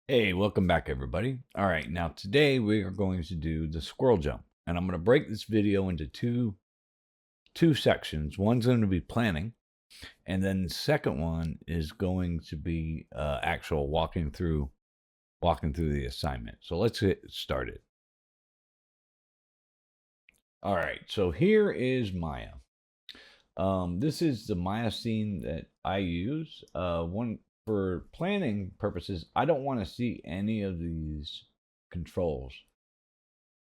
Hey, welcome back, everybody. All right, now today we are going to do the squirrel jump, and I'm going to break this video into two sections. One's going to be planning, and then the second one is going to be actual walking through the assignment. So let's get started. All right, so here is Maya. This is the Maya scene that I use. One for planning purposes, I don't want to see any of these controls.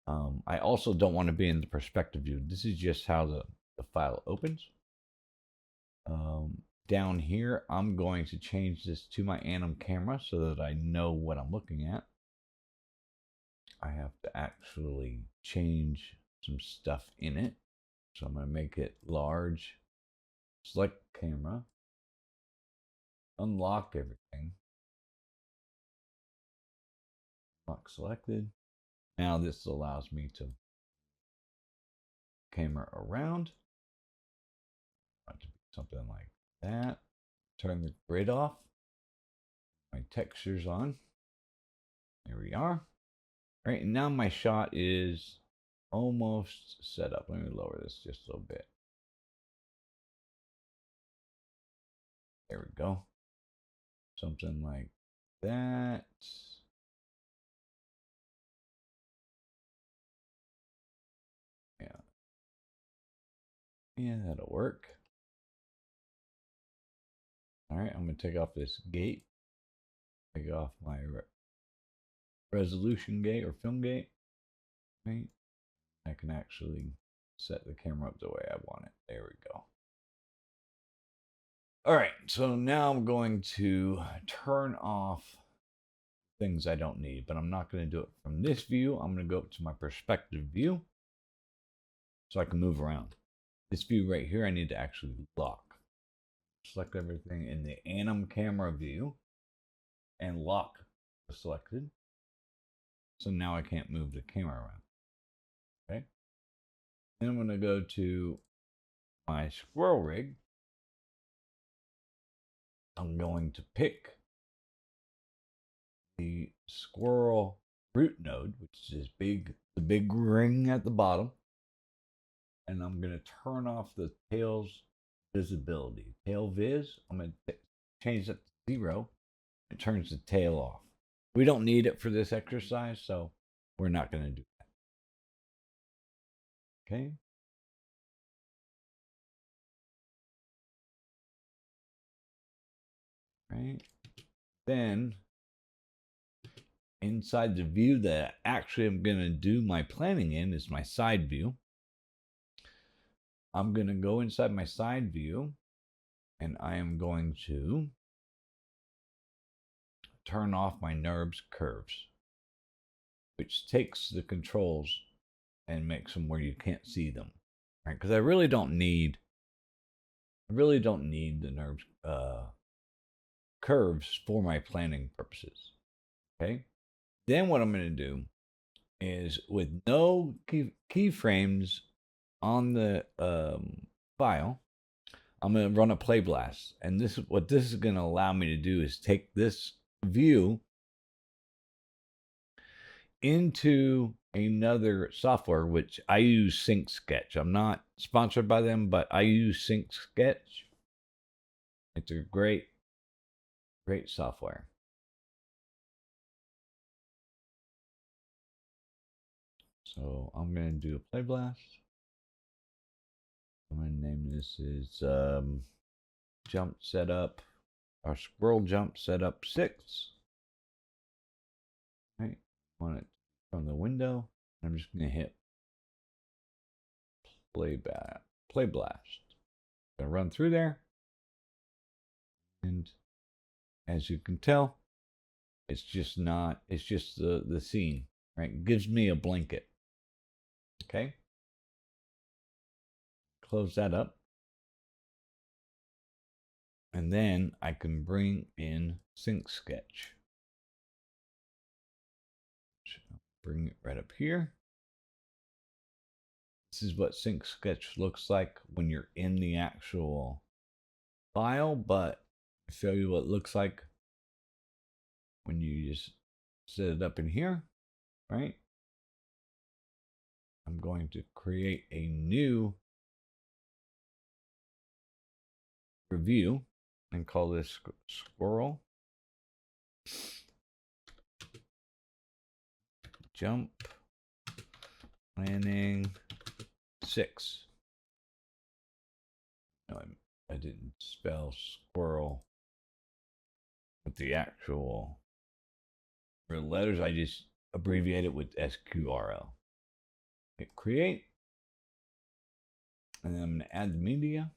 I also don't want to be in the perspective view. This is just how the file opens. Down here, I'm going to change this to my Anim camera so that I know what I'm looking at. I have to actually change some stuff in it. So I'm going to make it large, select camera, unlock everything, lock selected. Now this allows me to camera around. Something like that. Turn the grid off. My textures on. There we are. All right, and now my shot is almost set up. Let me lower this just a little bit. There we go. Something like that. Yeah. Yeah, that'll work. All right, I'm going to take off this gate. Take off my resolution gate or film gate. Right. I can actually set the camera up the way I want it. There we go. All right, so now I'm going to turn off things I don't need, but I'm not going to do it from this view. I'm going to go up to my perspective view so I can move around. This view right here, I need to actually lock. Select everything in the Anim camera view and lock the selected. So now I can't move the camera around. Okay. Then I'm going to go to my squirrel rig. I'm going to pick the squirrel root node, which is the big ring at the bottom. And I'm going to turn off the tail's visibility. Tail viz, I'm going to change that to 0. It turns the tail off. We don't need it for this exercise, so we're not going to do that. Okay. Right. Then inside the view that actually I'm going to do my planning in is my side view. I'm going to go inside my side view and I am going to turn off my NURBS curves, which takes the controls and makes them where you can't see them, right? Because I really don't need the NURBS curves for my planning purposes. Okay. Then what I'm going to do is, with no keyframes on the file, I'm going to run a play blast. And this is going to allow me to do is take this view into another software, which I use Sync Sketch. I'm not sponsored by them, but I use Sync Sketch. It's a great software. So I'm going to do a play blast. I'm going to name this is jump setup, or squirrel jump setup 6. Right, I want it from the window. I'm just going to hit play blast. I'm going to run through there, and as you can tell, it's just the scene, right? It gives me a blanket. Okay, close that up, and then I can bring in Sync Sketch. Bring it right up here. This is what Sync Sketch looks like when you're in the actual file, but I'll show you what it looks like when you just set it up in here, right? I'm going to create a new review and call this Squirrel Jump Planning 6. No, I didn't spell squirrel with the actual real letters. I just abbreviate it with SQRL. Hit create. And then I'm going to add the media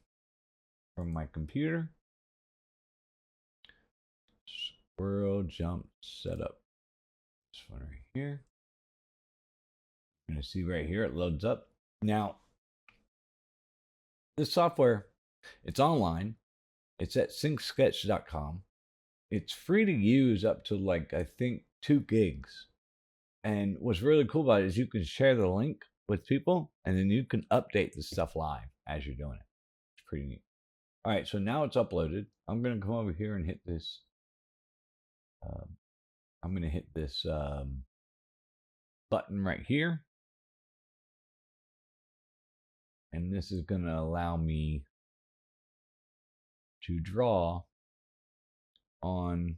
from my computer. Squirrel Jump Setup. This one right here. You're going to see right here, it loads up. Now, this software, it's online. It's at syncsketch.com. It's free to use up to like, I think, 2 gigs. And what's really cool about it is you can share the link with people and then you can update the stuff live as you're doing it. It's pretty neat. All right, so now it's uploaded. I'm going to come over here and hit this. I'm going to hit this button right here. And this is going to allow me to draw on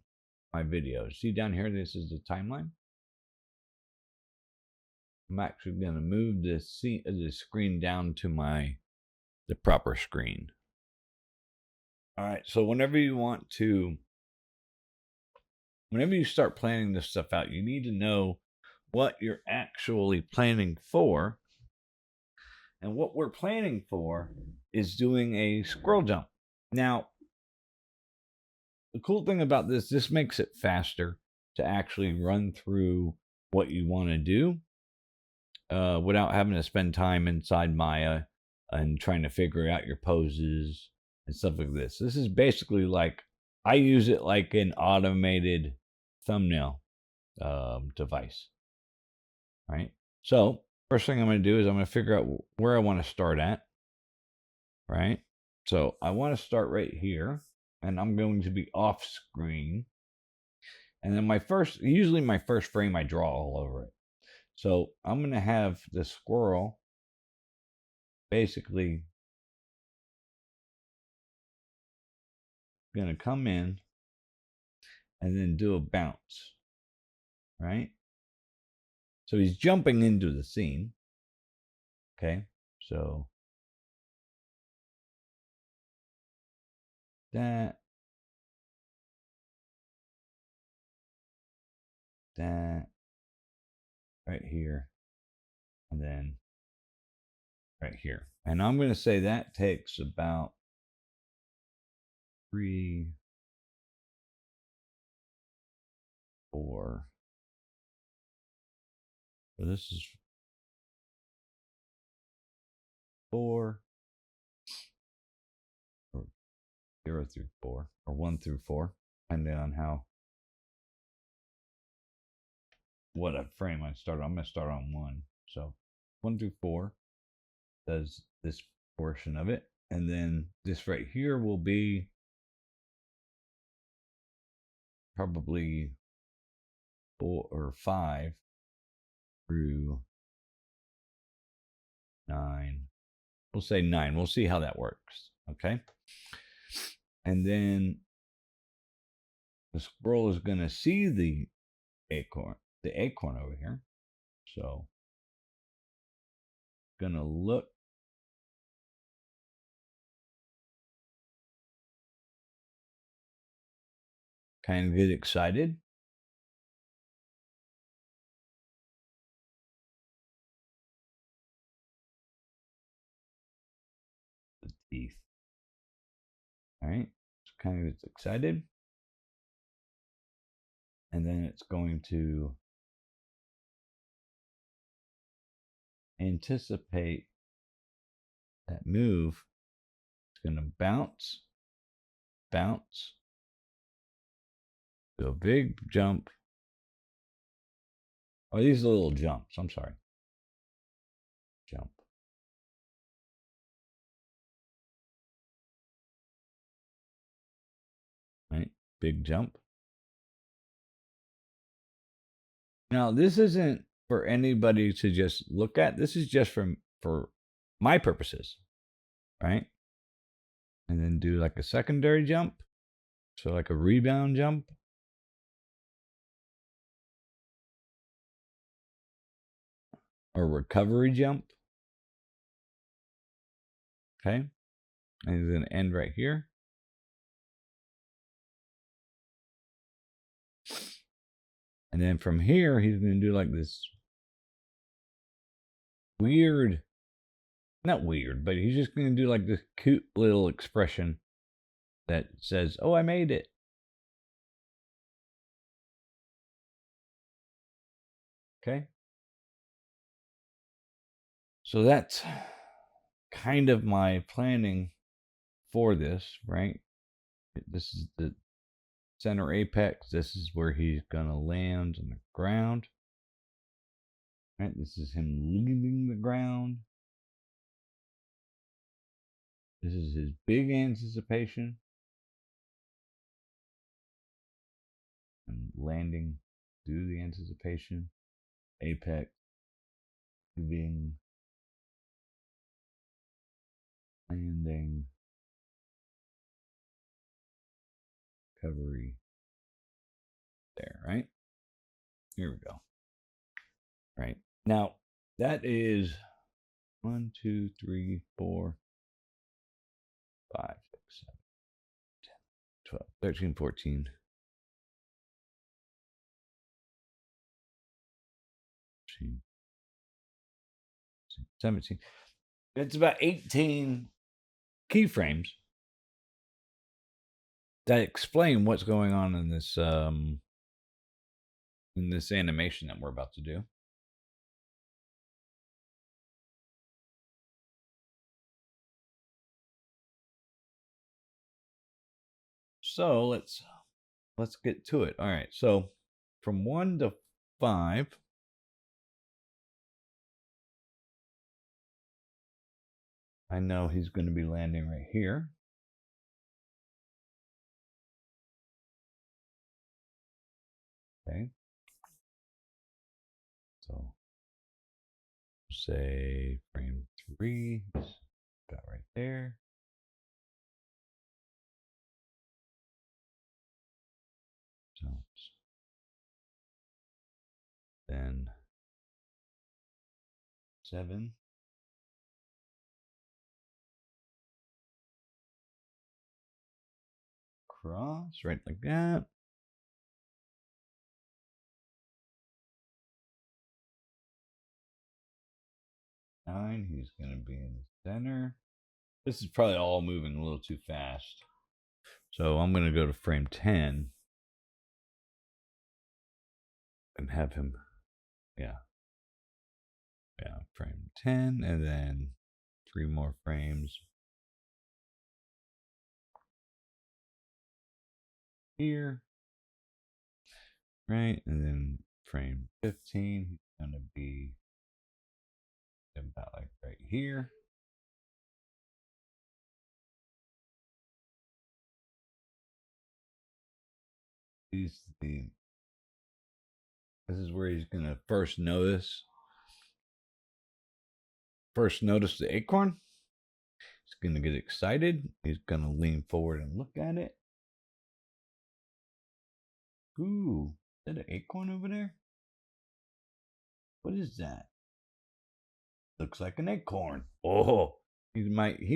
my videos. See down here, this is the timeline. I'm actually going to move this screen down to the proper screen. All right, so whenever you start planning this stuff out, you need to know what you're actually planning for. And what we're planning for is doing a squirrel jump. Now, the cool thing about this makes it faster to actually run through what you want to do without having to spend time inside Maya and trying to figure out your poses and stuff like this. This is basically like, I use it like an automated thumbnail device, right? So first thing I'm going to do is I'm going to figure out where I want to start at, right? So I want to start right here, and I'm going to be off screen. And then usually my first frame, I draw all over it. So I'm going to have the squirrel basically going to come in and then do a bounce, right? So he's jumping into the scene. Okay, so that right here, and then right here. And I'm going to say that takes about 3, 4. So this is 4, or 0 through 4, or 1 through 4, depending on what a frame I start on. I'm going to start on 1. So 1 through 4 does this portion of it. And then this right here will be probably 4 or 5 through 9. We'll say 9. We'll see how that works. Okay. And then the squirrel is going to see the acorn over here. So going to look. Kind of get excited. The teeth. All right. So kind of gets excited. And then it's going to anticipate that move. It's going to bounce, do a big jump. Oh, these are little jumps. I'm sorry. Jump. Right? Big jump. Now, this isn't for anybody to just look at. This is just for my purposes, right? And then do like a secondary jump. So like a rebound jump. Or recovery jump. Okay. And he's going to end right here. And then from here, he's going to do like this weird, not weird, but he's just going to do like this cute little expression that says, "Oh, I made it." Okay. So that's kind of my planning for this, right? This is the center apex. This is where he's going to land on the ground. Right? This is him leaving the ground. This is his big anticipation. And landing through the anticipation. Apex. Leaving. Landing. Recovery. There, right? Here we go. Right. Now, that is 1, 2, 3, 4, 5, 6, 7, 10, 12, 13, 14, 15, 17. It's about 18 keyframes that explain what's going on in this animation that we're about to do. So let's get to it. All right. So from 1 to 5, I know he's going to be landing right here. Okay. So say frame 3, got right there. So then 7. Cross right like that. 9, he's going to be in the center. This is probably all moving a little too fast. So I'm going to go to frame 10 and have him, yeah, frame 10 and then 3 more frames here, right? And then frame 15, he's going to be about like right here. This is where he's going to first notice the acorn. He's going to get excited. He's going to lean forward and look at it. Ooh, is that an acorn over there? What is that? Looks like an acorn. Oh, he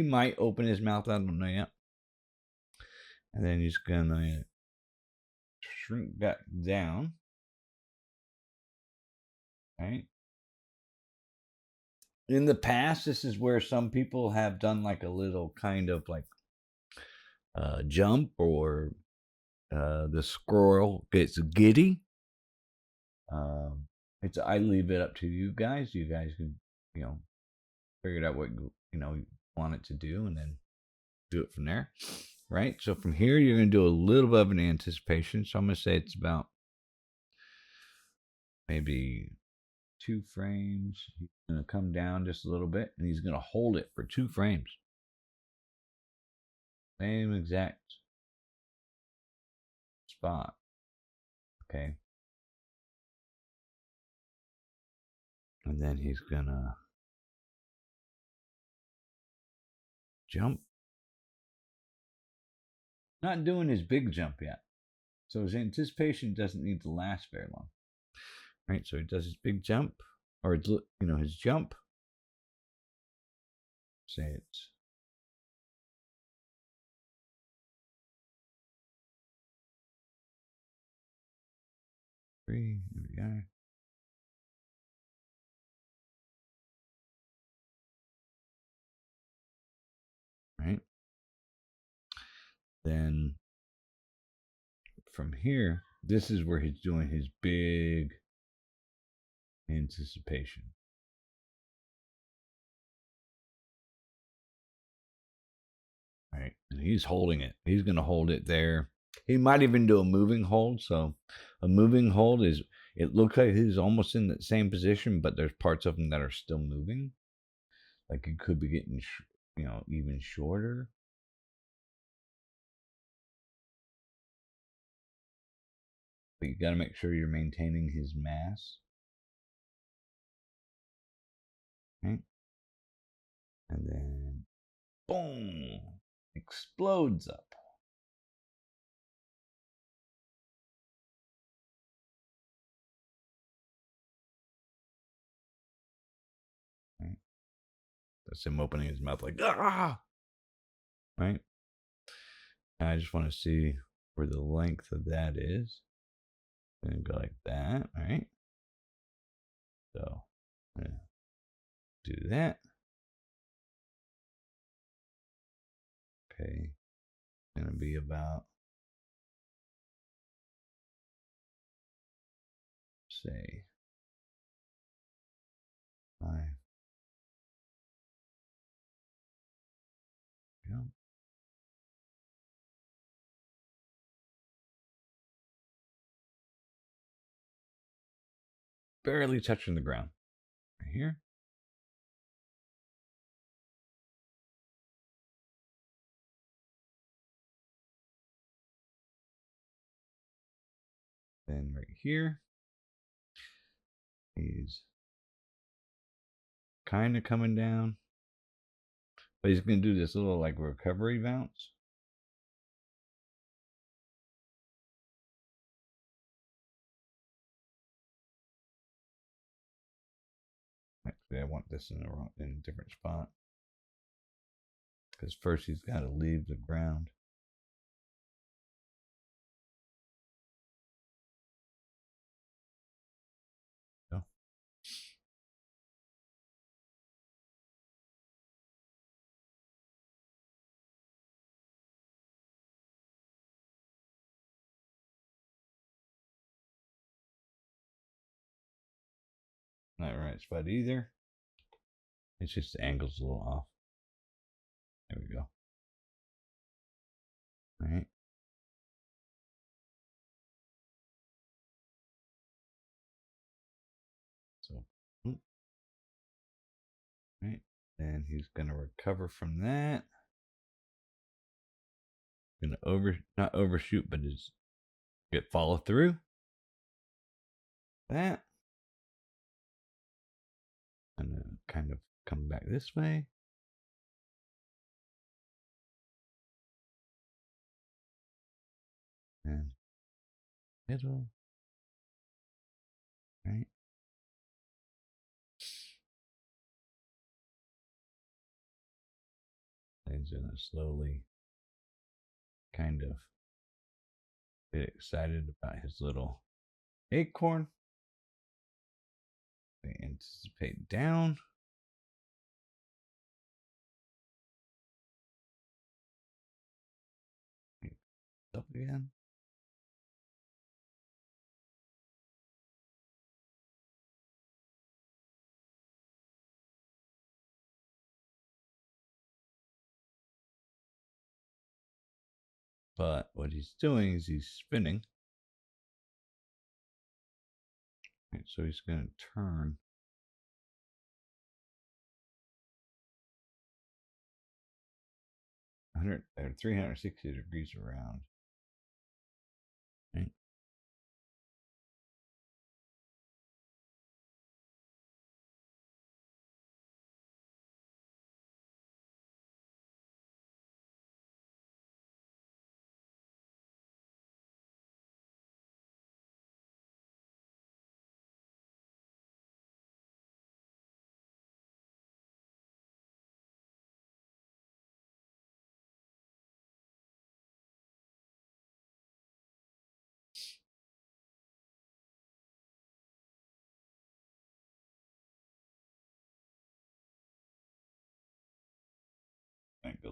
might open his mouth. I don't know yet. And then he's gonna shrink back down. Right. In the past, this is where some people have done like a little kind of like jump, or the squirrel gets giddy. I leave it up to you guys. You guys can, figure out what you want it to do, and then do it from there. Right. So from here, you're going to do a little bit of an anticipation. So I'm going to say it's about maybe 2 frames. He's going to come down just a little bit, and he's going to hold it for 2 frames. Same exact spot. Okay. And then he's gonna jump. Not doing his big jump yet. So his anticipation doesn't need to last very long. Right, so he does his big jump, or his jump. Say it's 3. There we go. Right. Then from here, this is where he's doing his big anticipation. Right. And he's holding it. He's going to hold it there. He might even do a moving hold. So a moving hold is, it looks like he's almost in the same position, but there's parts of him that are still moving. Like it could be getting, even shorter. But you got to make sure you're maintaining his mass. Right? And then, boom, explodes up. Right? That's him opening his mouth like, ah! Right? And I just want to see where the length of that is. And go like that, right? So, I'm gonna do that. Okay. It's gonna be about, say, 5. Jump. Barely touching the ground. Right here. Then right here. He's kind of coming down. But he's going to do this little like recovery bounce. Actually, I want this in a different spot. Because first he's got to leave the ground. So. Not right spot either. It's just the angle's a little off. There we go. All right. So, right. And he's gonna recover from that. Gonna not overshoot, but just get follow through. That. And then kind of come back this way. And middle. Right. And he's gonna slowly kind of get excited about his little acorn. They anticipate down. Up again. But what he's doing is he's spinning. Right, so he's going to turn 100 or 360 degrees around. Right?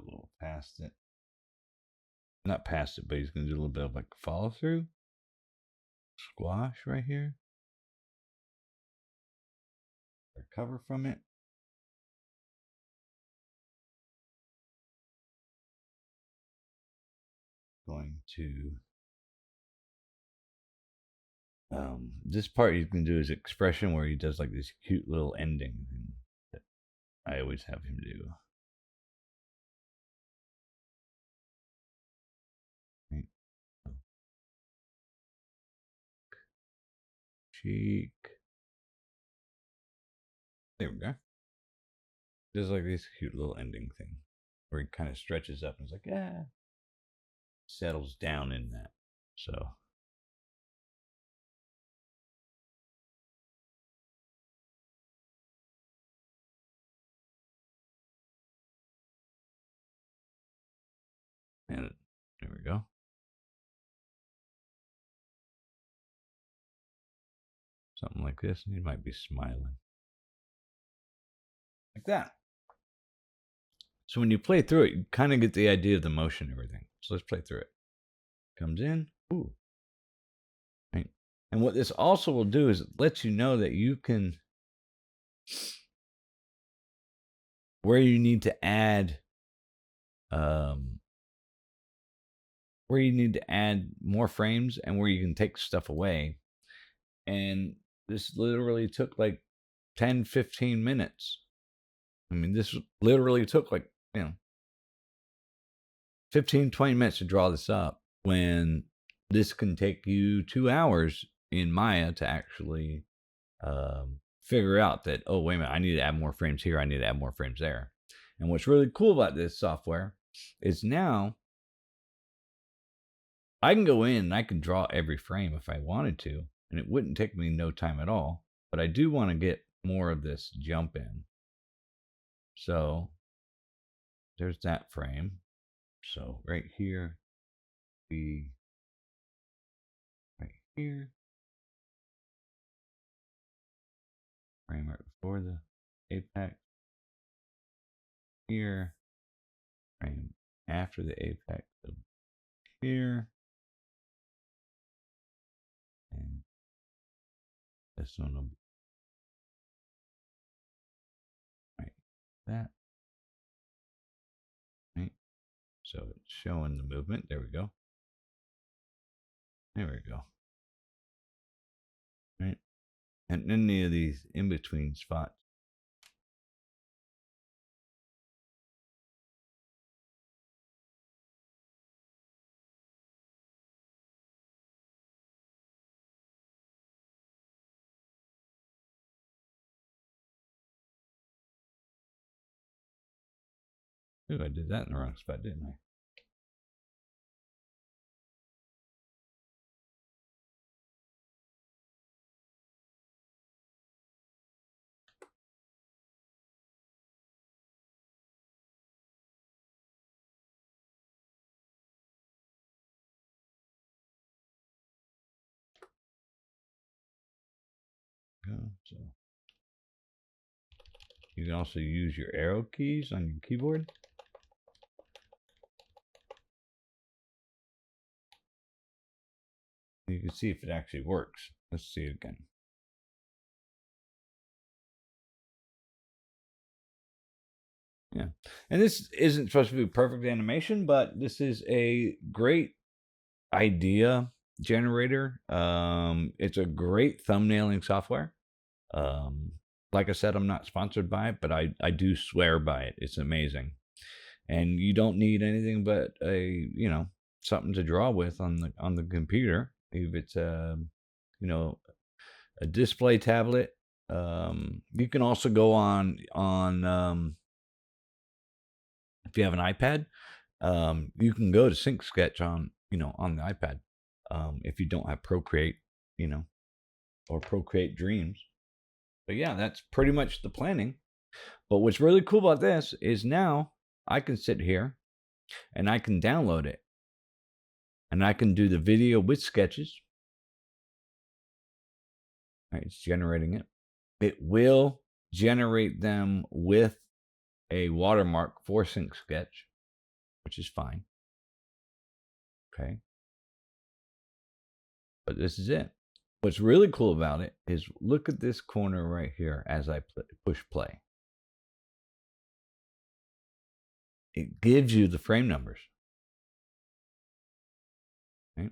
little past it. Not past it, but he's going to do a little bit of like follow through. Squash right here. Recover from it. Going to this part you can do his expression where he does like this cute little ending that I always have him do. Right. Cheek. There we go. There's like this cute little ending thing where he kind of stretches up and is like, yeah, settles down in that. So and there we go. Something like this, and he might be smiling. Like that. So when you play through it, you kind of get the idea of the motion and everything. So let's play through it. Comes in. Ooh. Right. And what this also will do is it lets you know that you can, where you need to add more frames and where you can take stuff away. And this literally took like 10, 15 minutes. I mean, this literally took like, 15, 20 minutes to draw this up, when this can take you 2 hours in Maya to actually figure out that, oh, wait a minute, I need to add more frames here. I need to add more frames there. And what's really cool about this software is now I can go in and I can draw every frame if I wanted to, and it wouldn't take me no time at all. But I do want to get more of this jump in. So there's that frame. So right here, right here, frame right before the apex, here, frame after the apex, here, and this one will be right, that, right. So it's showing the movement. There we go. There we go. Right. And any of these in between spots. Ooh, I did that in the wrong spot, didn't I? So you can also use your arrow keys on your keyboard. You can see if it actually works. Let's see it again. Yeah, and this isn't supposed to be perfect animation, but this is a great idea generator. It's a great thumbnailing software. Like I said, I'm not sponsored by it, but I do swear by it. It's amazing, and you don't need anything but a something to draw with on the computer. If it's a display tablet, you can also go on if you have an iPad, you can go to Sync Sketch on on the iPad. If you don't have Procreate, or Procreate Dreams. But yeah, that's pretty much the planning. But what's really cool about this is now I can sit here and I can download it. And I can do the video with sketches. Right, it's generating it. It will generate them with a watermark for Sync Sketch. which is fine. Okay. But this is it. What's really cool about it is look at this corner right here as I push play. It gives you the frame numbers. Right?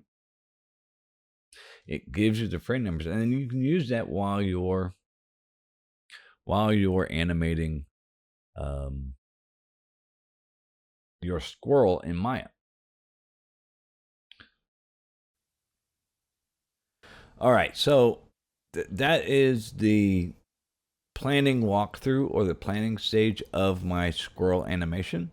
It gives you the frame numbers, and then you can use that while you're animating your squirrel in Maya. All right, so that is the planning walkthrough or the planning stage of my squirrel animation.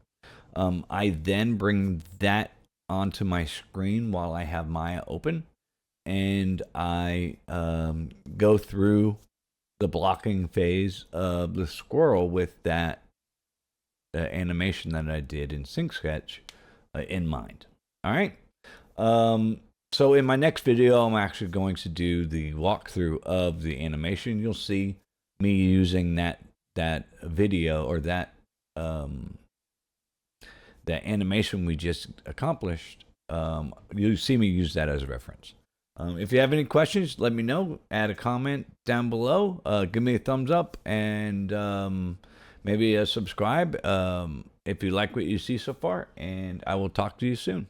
I then bring that onto my screen while I have Maya open, and I go through the blocking phase of the squirrel with that animation that I did in Sync Sketch in mind. All right. So in my next video, I'm actually going to do the walkthrough of the animation. You'll see me using that video or that animation we just accomplished. You see me use that as a reference. If you have any questions, let me know. Add a comment down below. Give me a thumbs up and maybe subscribe if you like what you see so far. And I will talk to you soon.